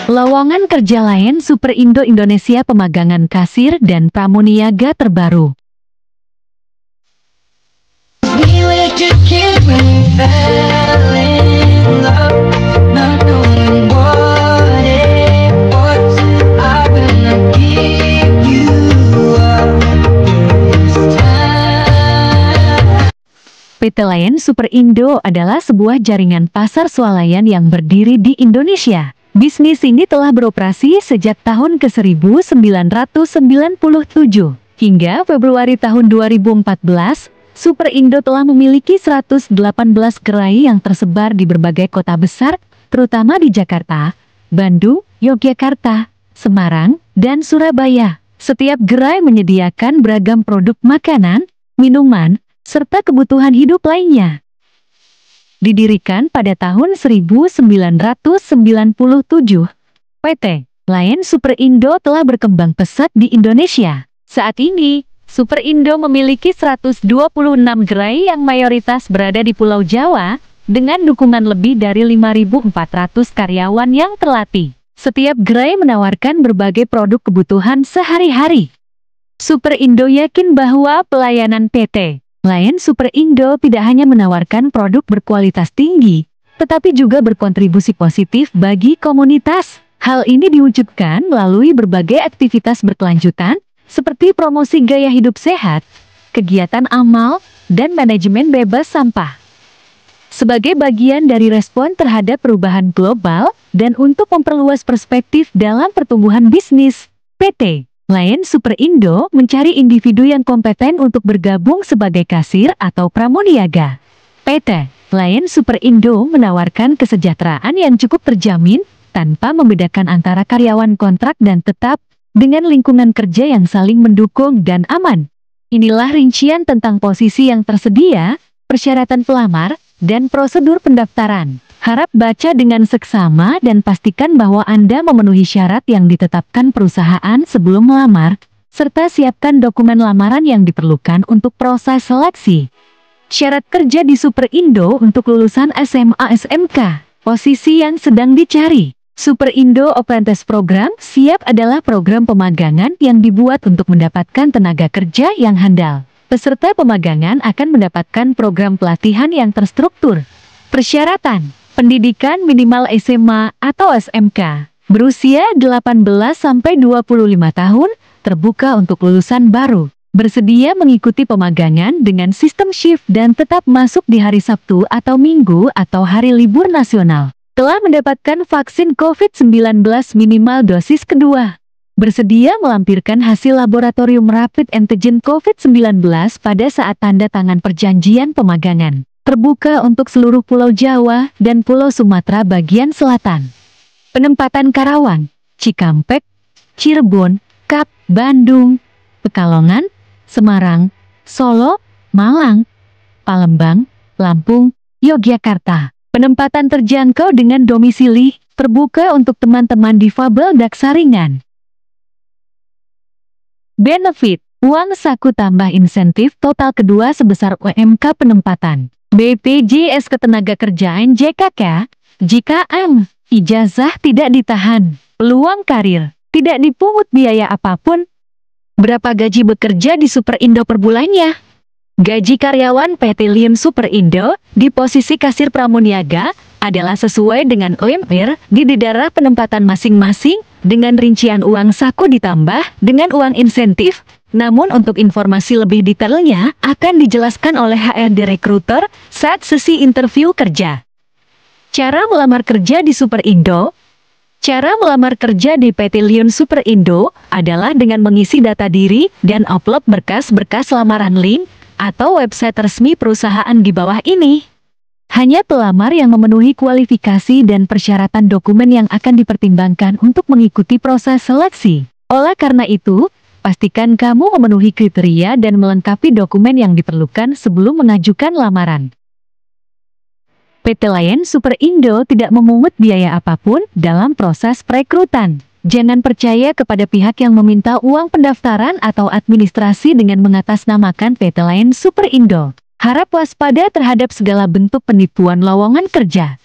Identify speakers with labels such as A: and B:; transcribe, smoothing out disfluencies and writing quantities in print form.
A: Lowongan kerja Lion Superindo Indonesia pemagangan kasir dan pramuniaga terbaru. PT Lion Superindo adalah sebuah jaringan pasar swalayan yang berdiri di Indonesia. Bisnis ini telah beroperasi sejak tahun ke-1997. Hingga Februari tahun 2014, Superindo telah memiliki 118 gerai yang tersebar di berbagai kota besar, terutama di Jakarta, Bandung, Yogyakarta, Semarang, dan Surabaya. Setiap gerai menyediakan beragam produk makanan, minuman, serta kebutuhan hidup lainnya. Didirikan pada tahun 1997, PT Lion Superindo telah berkembang pesat di Indonesia. Saat ini, Superindo memiliki 126 gerai yang mayoritas berada di Pulau Jawa, dengan dukungan lebih dari 5.400 karyawan yang terlatih. Setiap gerai menawarkan berbagai produk kebutuhan sehari-hari. Superindo yakin bahwa pelayanan PT Lion Superindo tidak hanya menawarkan produk berkualitas tinggi, tetapi juga berkontribusi positif bagi komunitas. Hal ini diwujudkan melalui berbagai aktivitas berkelanjutan, seperti promosi gaya hidup sehat, kegiatan amal, dan manajemen bebas sampah. Sebagai bagian dari respon terhadap perubahan global, dan untuk memperluas perspektif dalam pertumbuhan bisnis, PT Lion Superindo mencari individu yang kompeten untuk bergabung sebagai kasir atau pramuniaga. PT Lion Superindo menawarkan kesejahteraan yang cukup terjamin, tanpa membedakan antara karyawan kontrak dan tetap, dengan lingkungan kerja yang saling mendukung dan aman. Inilah rincian tentang posisi yang tersedia, persyaratan pelamar, dan prosedur pendaftaran. Harap baca dengan seksama dan pastikan bahwa Anda memenuhi syarat yang ditetapkan perusahaan sebelum melamar, serta siapkan dokumen lamaran yang diperlukan untuk proses seleksi. Syarat kerja di Superindo untuk lulusan SMA SMK. Posisi yang sedang dicari. Superindo Apprentice Program siap adalah program pemagangan yang dibuat untuk mendapatkan tenaga kerja yang handal. Peserta pemagangan akan mendapatkan program pelatihan yang terstruktur. Persyaratan: pendidikan minimal SMA atau SMK, berusia 18-25 tahun, terbuka untuk lulusan baru, bersedia mengikuti pemagangan dengan sistem shift dan tetap masuk di hari Sabtu atau Minggu atau hari libur nasional, telah mendapatkan vaksin COVID-19 minimal dosis kedua, bersedia melampirkan hasil laboratorium rapid antigen COVID-19 pada saat tanda tangan perjanjian pemagangan. Terbuka untuk seluruh Pulau Jawa dan Pulau Sumatera bagian selatan. Penempatan Karawang, Cikampek, Cirebon, Kap, Bandung, Pekalongan, Semarang, Solo, Malang, Palembang, Lampung, Yogyakarta. Penempatan terjangkau dengan domisili, terbuka untuk teman-teman difabel daksa ringan. Benefit, uang saku tambah insentif total kedua sebesar UMK penempatan. BPJS Ketenagakerjaan JKK, jika ijazah tidak ditahan, peluang karir, tidak dipungut biaya apapun. Berapa gaji bekerja di Superindo per bulannya? Gaji karyawan PT Lion Superindo di posisi kasir pramuniaga adalah sesuai dengan UMR di daerah penempatan masing-masing, dengan rincian uang saku ditambah dengan uang insentif. Namun untuk informasi lebih detailnya akan dijelaskan oleh HRD Recruiter saat sesi interview kerja. Cara melamar kerja di Superindo. Cara melamar kerja di PT Lion Superindo adalah dengan mengisi data diri dan upload berkas-berkas lamaran link atau website resmi perusahaan di bawah ini. Hanya pelamar yang memenuhi kualifikasi dan persyaratan dokumen yang akan dipertimbangkan untuk mengikuti proses seleksi. Oleh karena itu, pastikan kamu memenuhi kriteria dan melengkapi dokumen yang diperlukan sebelum mengajukan lamaran. PT Lion Superindo tidak memungut biaya apapun dalam proses perekrutan. Jangan percaya kepada pihak yang meminta uang pendaftaran atau administrasi dengan mengatasnamakan PT Lion Superindo. Harap waspada terhadap segala bentuk penipuan lowongan kerja.